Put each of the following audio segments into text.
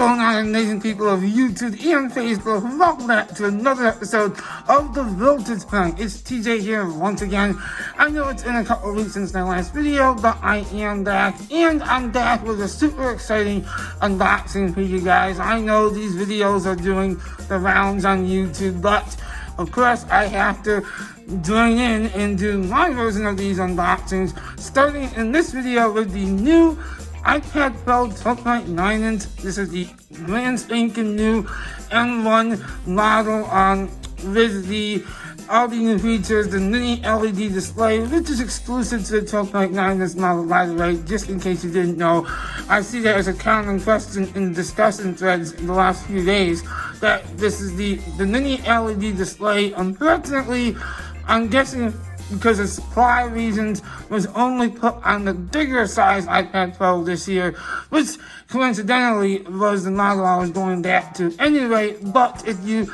going on, amazing people of YouTube and Facebook? Welcome back to another episode of The Voltage Point. It's TJ here once again. I know it's been a couple of weeks since my last video, but I am back, and I'm back with a super exciting unboxing for you guys. I know these videos are doing the rounds on YouTube, but of course I have to join in and do my version of these unboxings, starting in this video with the new iPad Pro 12.9-inch. This is the brand spanking new M1 model with all the new features, the mini LED display, which is exclusive to the 12.9-inch model, by the way, just in case you didn't know. I see that as a common question in discussion threads in the last few days, that this is the mini LED display. Unfortunately, I'm guessing because of supply reasons, was only put on the bigger size iPad Pro this year, which coincidentally was the model I was going back to anyway. But if you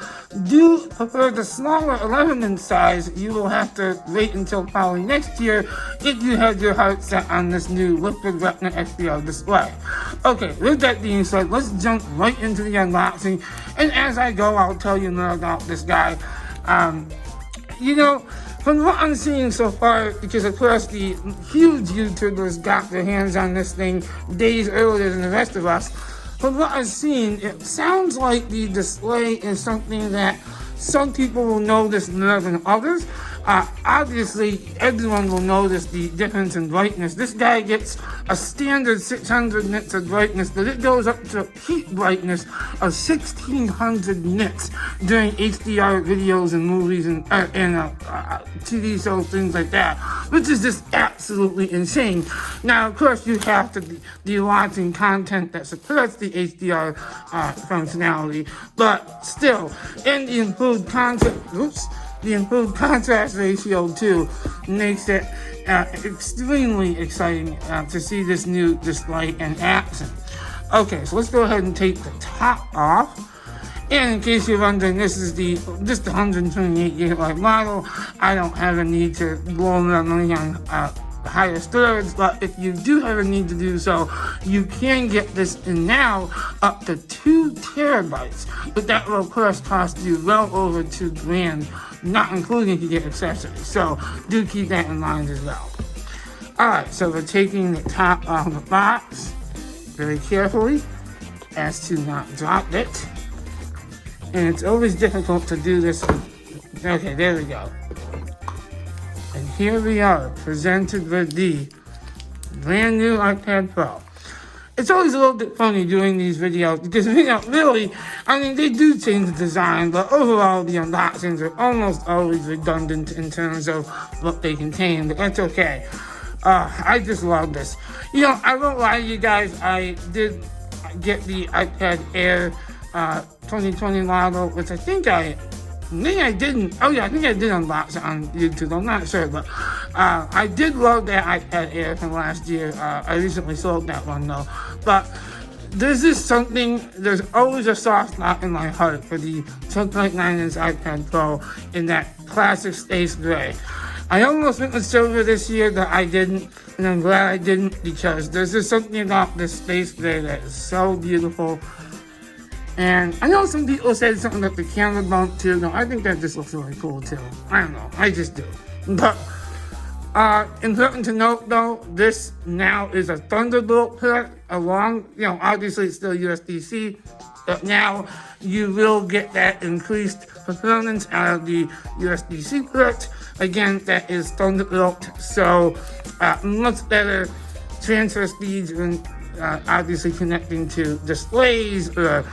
do prefer the smaller 11-inch size, you will have to wait until probably next year if you have your heart set on this new liquid Retina XDR display. Okay, with that being said, let's jump right into the unboxing, and as I go, I'll tell you more about this guy. From what I'm seeing so far, because of course the huge YouTubers got their hands on this thing days earlier than the rest of us, from what I've seen, it sounds like the display is something that some people will notice more than others. Obviously, everyone will notice the difference in brightness. This guy gets a standard 600 nits of brightness, but it goes up to peak brightness of 1600 nits during HDR videos and movies and TV shows, things like that, which is just absolutely insane. Now, of course, you have to be watching content that supports the HDR functionality, but still, and the improved contrast ratio too makes it extremely exciting to see this new display in action. Okay, so let's go ahead and take the top off. And in case you're wondering, this is just the 128 GB model. I don't have a need to blow more money on higher storage, but if you do have a need to do so, you can get this in now up to 2 terabytes, but that will of course cost you well over $2,000, not including if you get accessories, so do keep that in mind as well. Alright, so we're taking the top off the box very carefully as to not drop it, and it's always difficult to do this. Okay, there we go. And here we are, presented with the brand new iPad Pro. It's always a little bit funny doing these videos because, really, they do change the design, but overall the unboxings are almost always redundant in terms of what they contain, but that's okay. I just love this. I won't lie to you guys, I did get the iPad Air 2020 model, which I think I didn't. Oh yeah, I think I did unbox it on YouTube. I'm not sure, but I did love that iPad Air from last year. I recently sold that one though. But there's always a soft spot in my heart for the 12.9-inch iPad Pro in that classic space gray. I almost went with silver this year, but I didn't, and I'm glad I didn't because there's just something about this space gray that is so beautiful. And I know some people said something about the camera bump too. No, I think that just looks really cool too. I don't know, I just do. But important to note though, this now is a Thunderbolt port along, obviously it's still USB-C, but now you will get that increased performance out of the USB-C port. Again, that is Thunderbolt, so much better transfer speeds when obviously connecting to displays or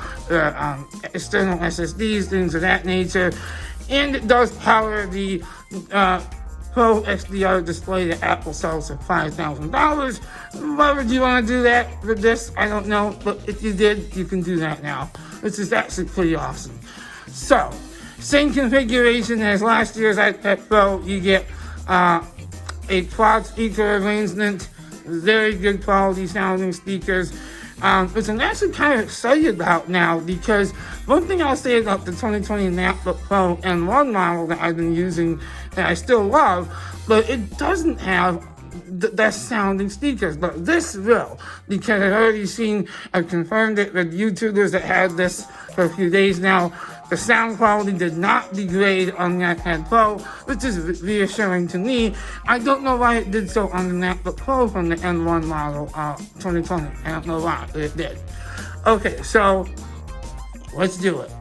external SSDs, things of that nature. And it does power the Pro XDR display that Apple sells for $5,000. Why would you want to do that with this? I don't know, but if you did, you can do that now, which is actually pretty awesome. So, same configuration as last year's iPad Pro. You get a quad speaker arrangement, very good quality sounding speakers, which I'm actually kind of excited about now, because one thing I'll say about the 2020 MacBook Pro M1 model that I've been using that I still love, but it doesn't have the best sounding speakers, but this will, because I've already I've confirmed it with YouTubers that had this for a few days now. The sound quality did not degrade on the iPad Pro, which is reassuring to me. I don't know why it did so on the MacBook Pro from the M1 model 2020. I don't know why, but it did. Okay, so let's do it.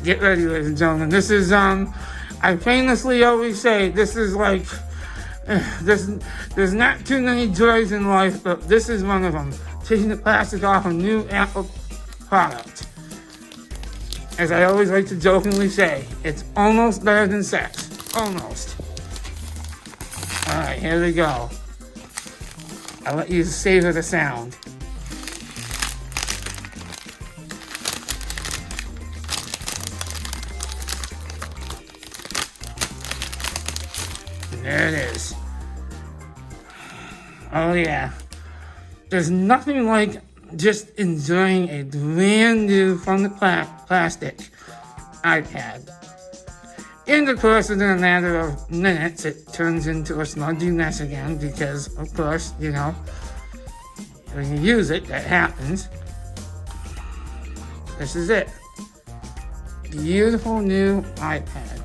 Get ready, ladies and gentlemen. This is, I famously always say, this is like, there's not too many joys in life, but this is one of them. Taking the plastic off a new Apple product. As I always like to jokingly say, it's almost better than sex. Almost. Alright, here we go. I'll let you savor the sound. There it is. Oh yeah. There's nothing like just enjoying a brand new from the plastic iPad. And of course, within a matter of minutes, it turns into a smudgy mess again because, of course, you know, when you use it, that happens. This is it. Beautiful new iPad.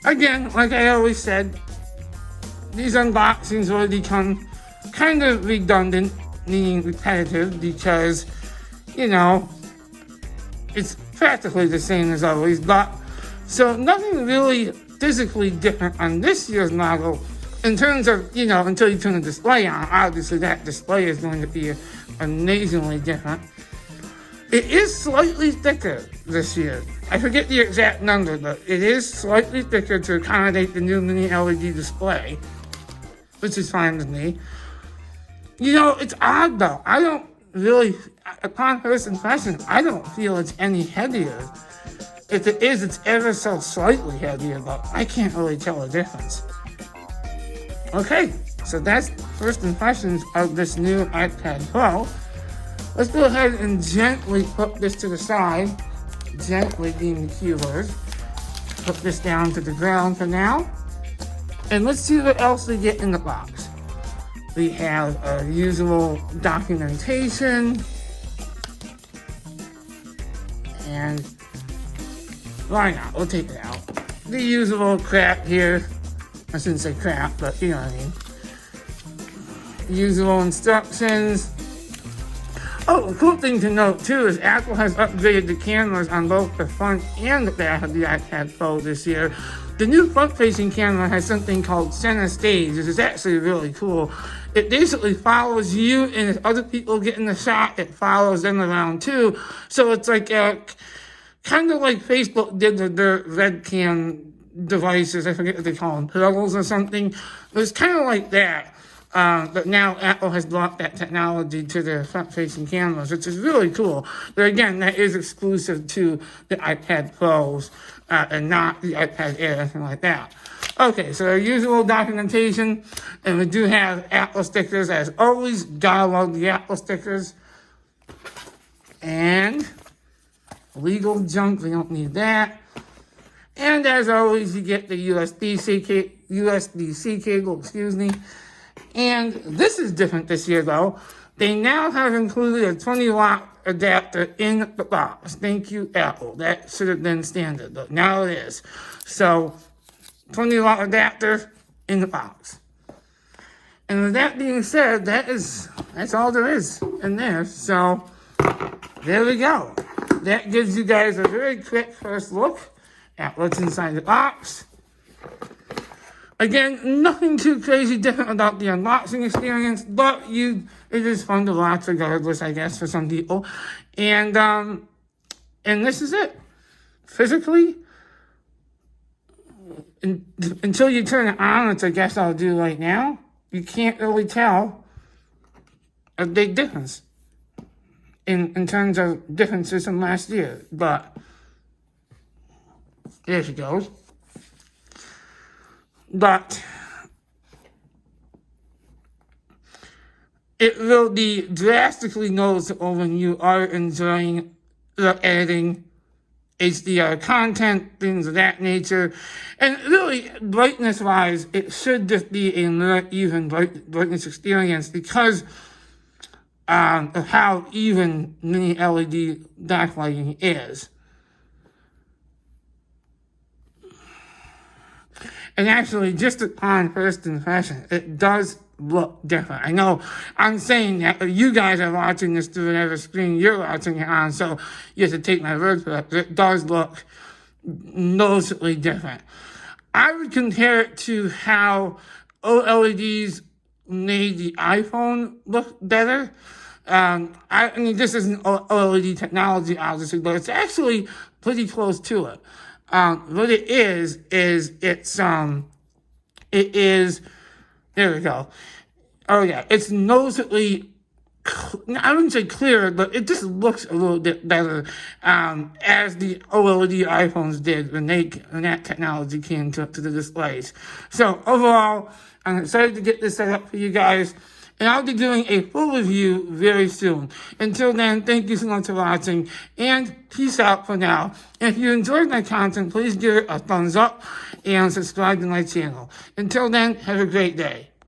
Again, like I always said, these unboxings will become kind of redundant, meaning repetitive, because, you know, it's practically the same as always, but so nothing really physically different on this year's model in terms of, you know, until you turn the display on. Obviously, that display is going to be amazingly different. It is slightly thicker this year. I forget the exact number, but it is slightly thicker to accommodate the new mini LED display, which is fine with me. You know, it's odd though. I don't really, upon first impression, I don't feel it's any heavier. If it is, it's ever so slightly heavier, but I can't really tell the difference. Okay, so that's first impressions of this new iPad Pro. Let's go ahead and gently put this to the side. Gently being the keyword. Put this down to the ground for now. And let's see what else we get in the box. We have our usual documentation. And why not? We'll take it out. The usual crap here. I shouldn't say crap, but you know what I mean. Usual instructions. Oh, a cool thing to note too is Apple has upgraded the cameras on both the front and the back of the iPad Pro this year. The new front-facing camera has something called Center Stage, which is actually really cool. It basically follows you, and if other people get in the shot, it follows them around too. So it's like kind of like Facebook did with their webcam devices. I forget what they call them, pluggles or something. It was kind of like that. But now Apple has brought that technology to their front-facing cameras, which is really cool. But again, that is exclusive to the iPad Pros and not the iPad Air or anything like that. Okay, so our usual documentation, and we do have Apple stickers as always. Gotta love the Apple stickers. And legal junk, we don't need that. And as always, you get the USB-C cable, And this is different this year, though. They now have included a 20-watt adapter in the box. Thank you, Apple. That should have been standard, but now it is. So, 20-watt adapter in the box. And with that being said, that's all there is in there. So, there we go. That gives you guys a very quick first look at what's inside the box. Again, nothing too crazy different about the unboxing experience, but it is fun to watch regardless, I guess, for some people. And this is it. Physically, until you turn it on, which I guess I'll do right now, you can't really tell a big difference in terms of differences from last year. But there she goes. But it will be drastically noticeable when you are enjoying the editing HDR content, things of that nature. And really, brightness-wise, it should just be a more even brightness experience because of how even mini LED backlighting is. And actually, just upon first impression, it does look different. I know I'm saying that, but you guys are watching this through whatever screen you're watching it on, so you have to take my word for it. It does look noticeably different. I would compare it to how OLEDs made the iPhone look better. I mean, this isn't OLED technology, obviously, but it's actually pretty close to it. What it is there we go. Oh yeah, it's noticeably, I wouldn't say clearer, but it just looks a little bit better, as the OLED iPhones did when that technology came to the displays. So overall, I'm excited to get this set up for you guys. And I'll be doing a full review very soon. Until then, thank you so much for watching, and peace out for now. If you enjoyed my content, please give it a thumbs up and subscribe to my channel. Until then, have a great day.